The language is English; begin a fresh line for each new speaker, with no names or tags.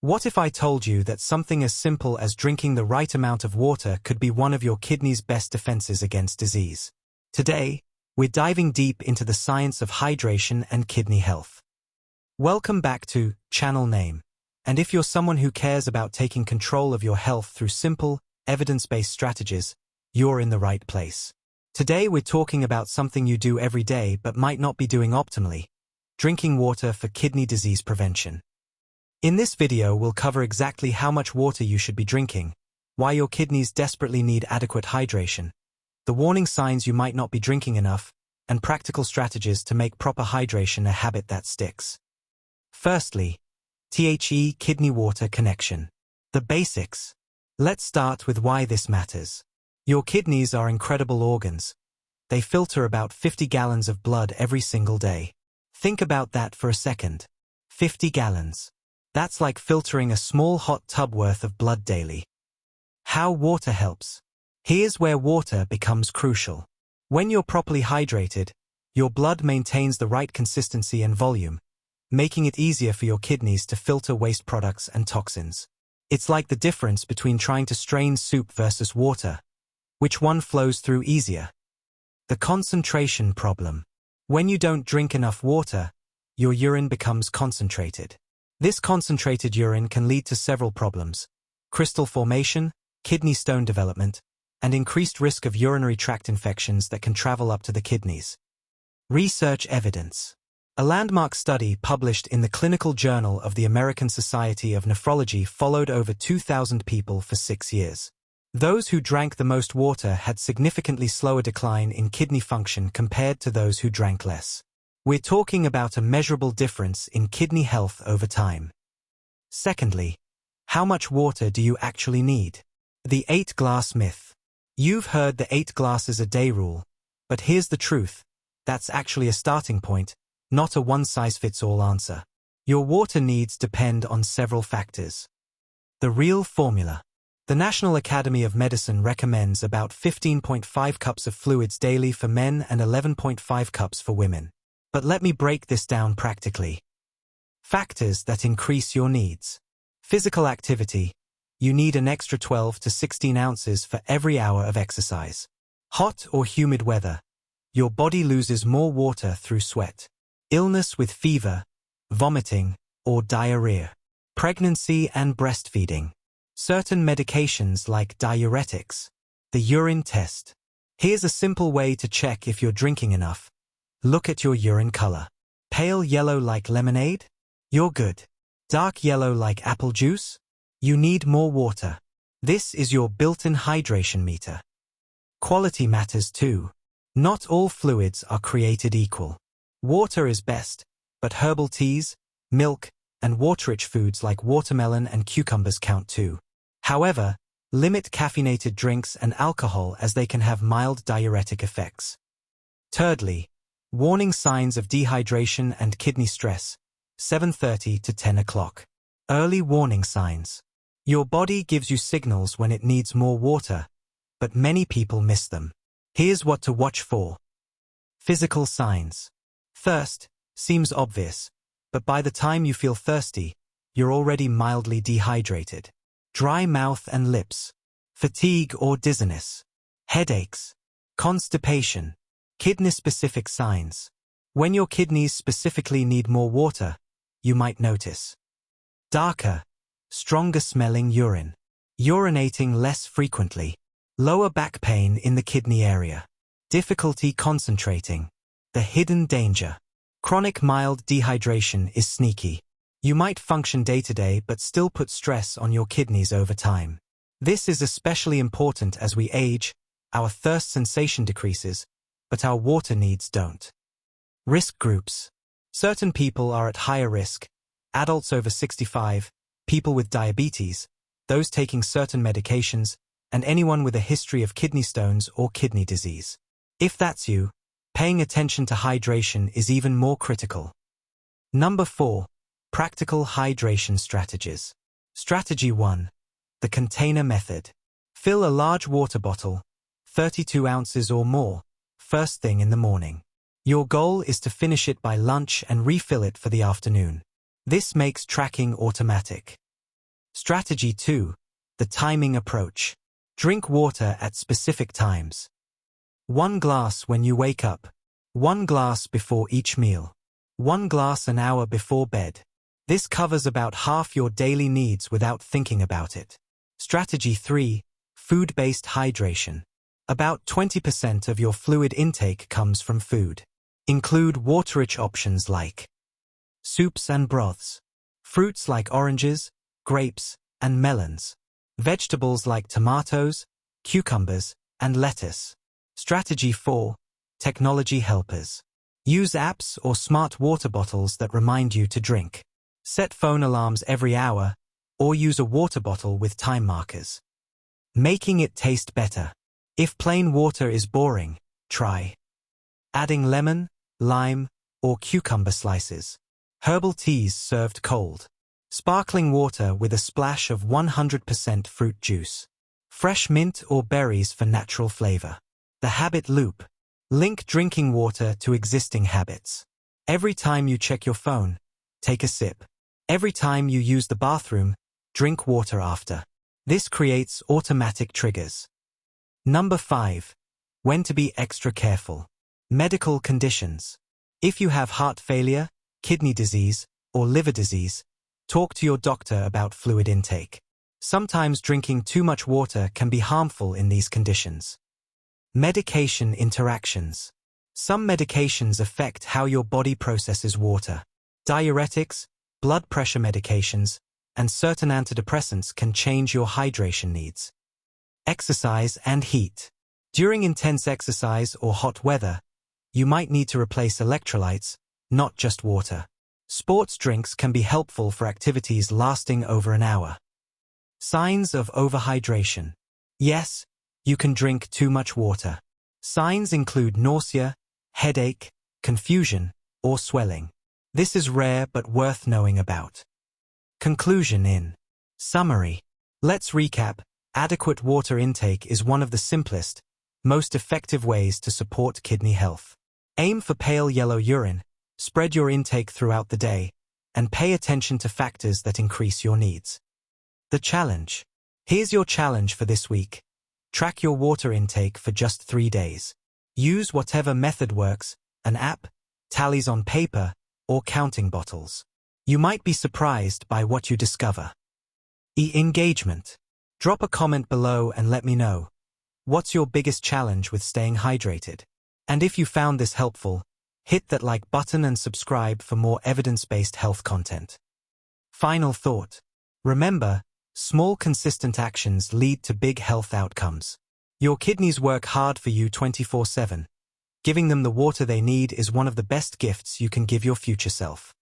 What if I told you that something as simple as drinking the right amount of water could be one of your kidney's best defenses against disease? Today, we're diving deep into the science of hydration and kidney health. Welcome back to Channel Name. And if you're someone who cares about taking control of your health through simple, evidence-based strategies, you're in the right place. Today we're talking about something you do every day but might not be doing optimally: drinking water for kidney disease prevention. In this video we'll cover exactly how much water you should be drinking, why your kidneys desperately need adequate hydration, the warning signs you might not be drinking enough, and practical strategies to make proper hydration a habit that sticks. Firstly, kidney water connection. The basics. Let's start with why this matters. Your kidneys are incredible organs. They filter about 50 gallons of blood every single day. Think about that for a second. 50 gallons. That's like filtering a small hot tub worth of blood daily. How water helps. Here's where water becomes crucial. When you're properly hydrated, your blood maintains the right consistency and volume, making it easier for your kidneys to filter waste products and toxins. It's like the difference between trying to strain soup versus water. Which one flows through easier? The concentration problem. When you don't drink enough water, your urine becomes concentrated. This concentrated urine can lead to several problems: crystal formation, kidney stone development, and increased risk of urinary tract infections that can travel up to the kidneys. Research evidence. A landmark study published in the Clinical Journal of the American Society of Nephrology followed over 2,000 people for 6 years. Those who drank the most water had significantly slower decline in kidney function compared to those who drank less. We're talking about a measurable difference in kidney health over time. Secondly, how much water do you actually need? The 8-glass myth. You've heard the 8 glasses a day rule, but here's the truth: that's actually a starting point, not a one-size-fits-all answer. Your water needs depend on several factors. The real formula. The National Academy of Medicine recommends about 15.5 cups of fluids daily for men and 11.5 cups for women. But let me break this down practically. Factors that increase your needs. Physical activity. You need an extra 12 to 16 ounces for every hour of exercise. Hot or humid weather. Your body loses more water through sweat. Illness with fever, vomiting, or diarrhea. Pregnancy and breastfeeding. Certain medications like diuretics. The urine test. Here's a simple way to check if you're drinking enough. Look at your urine color. Pale yellow like lemonade? You're good. Dark yellow like apple juice? You need more water. This is your built-in hydration meter. Quality matters too. Not all fluids are created equal. Water is best, but herbal teas, milk, and water-rich foods like watermelon and cucumbers count too. However, limit caffeinated drinks and alcohol as they can have mild diuretic effects. Thirdly, warning signs of dehydration and kidney stress, 7:30 to 10 o'clock. Early warning signs. Your body gives you signals when it needs more water, but many people miss them. Here's what to watch for. Physical signs. Thirst seems obvious, but by the time you feel thirsty, you're already mildly dehydrated. Dry mouth and lips. Fatigue or dizziness. Headaches. Constipation. Kidney-specific signs. When your kidneys specifically need more water, you might notice darker, stronger-smelling urine. Urinating less frequently. Lower back pain in the kidney area. Difficulty concentrating. The hidden danger. Chronic mild dehydration is sneaky. You might function day-to-day but still put stress on your kidneys over time. This is especially important as we age. Our thirst sensation decreases, but our water needs don't. Risk groups. Certain people are at higher risk: adults over 65, people with diabetes, those taking certain medications, and anyone with a history of kidney stones or kidney disease. If that's you, paying attention to hydration is even more critical. Number 4. Practical hydration strategies. Strategy 1. The container method. Fill a large water bottle, 32 ounces or more, first thing in the morning. Your goal is to finish it by lunch and refill it for the afternoon. This makes tracking automatic. Strategy 2. The timing approach. Drink water at specific times. 1 glass when you wake up. 1 glass before each meal. 1 glass an hour before bed. This covers about half your daily needs without thinking about it. Strategy 3. Food-based hydration. About 20% of your fluid intake comes from food. Include water-rich options like soups and broths, fruits like oranges, grapes, and melons, vegetables like tomatoes, cucumbers, and lettuce. Strategy 4. Technology helpers. Use apps or smart water bottles that remind you to drink. Set phone alarms every hour, or use a water bottle with time markers. Making it taste better. If plain water is boring, try adding lemon, lime, or cucumber slices. Herbal teas served cold. Sparkling water with a splash of 100% fruit juice. Fresh mint or berries for natural flavor. The habit loop. Link drinking water to existing habits. Every time you check your phone, take a sip. Every time you use the bathroom, drink water after. This creates automatic triggers. Number 5. When to be extra careful. Medical conditions. If you have heart failure, kidney disease, or liver disease, talk to your doctor about fluid intake. Sometimes drinking too much water can be harmful in these conditions. Medication interactions. Some medications affect how your body processes water. Diuretics, blood pressure medications, and certain antidepressants can change your hydration needs. Exercise and heat. During intense exercise or hot weather, you might need to replace electrolytes, not just water. Sports drinks can be helpful for activities lasting over an hour. Signs of overhydration. Yes, you can drink too much water. Signs include nausea, headache, confusion, or swelling. This is rare but worth knowing about. Conclusion in summary. Let's recap. Adequate water intake is one of the simplest, most effective ways to support kidney health. Aim for pale yellow urine, spread your intake throughout the day, and pay attention to factors that increase your needs. The challenge. Here's your challenge for this week. Track your water intake for just 3 days. Use whatever method works, an app, tallies on paper, or counting bottles. You might be surprised by what you discover. Engagement. Drop a comment below and let me know. What's your biggest challenge with staying hydrated? And if you found this helpful, hit that like button and subscribe for more evidence-based health content. Final thought. Remember, small consistent actions lead to big health outcomes. Your kidneys work hard for you 24/7. Giving them the water they need is one of the best gifts you can give your future self.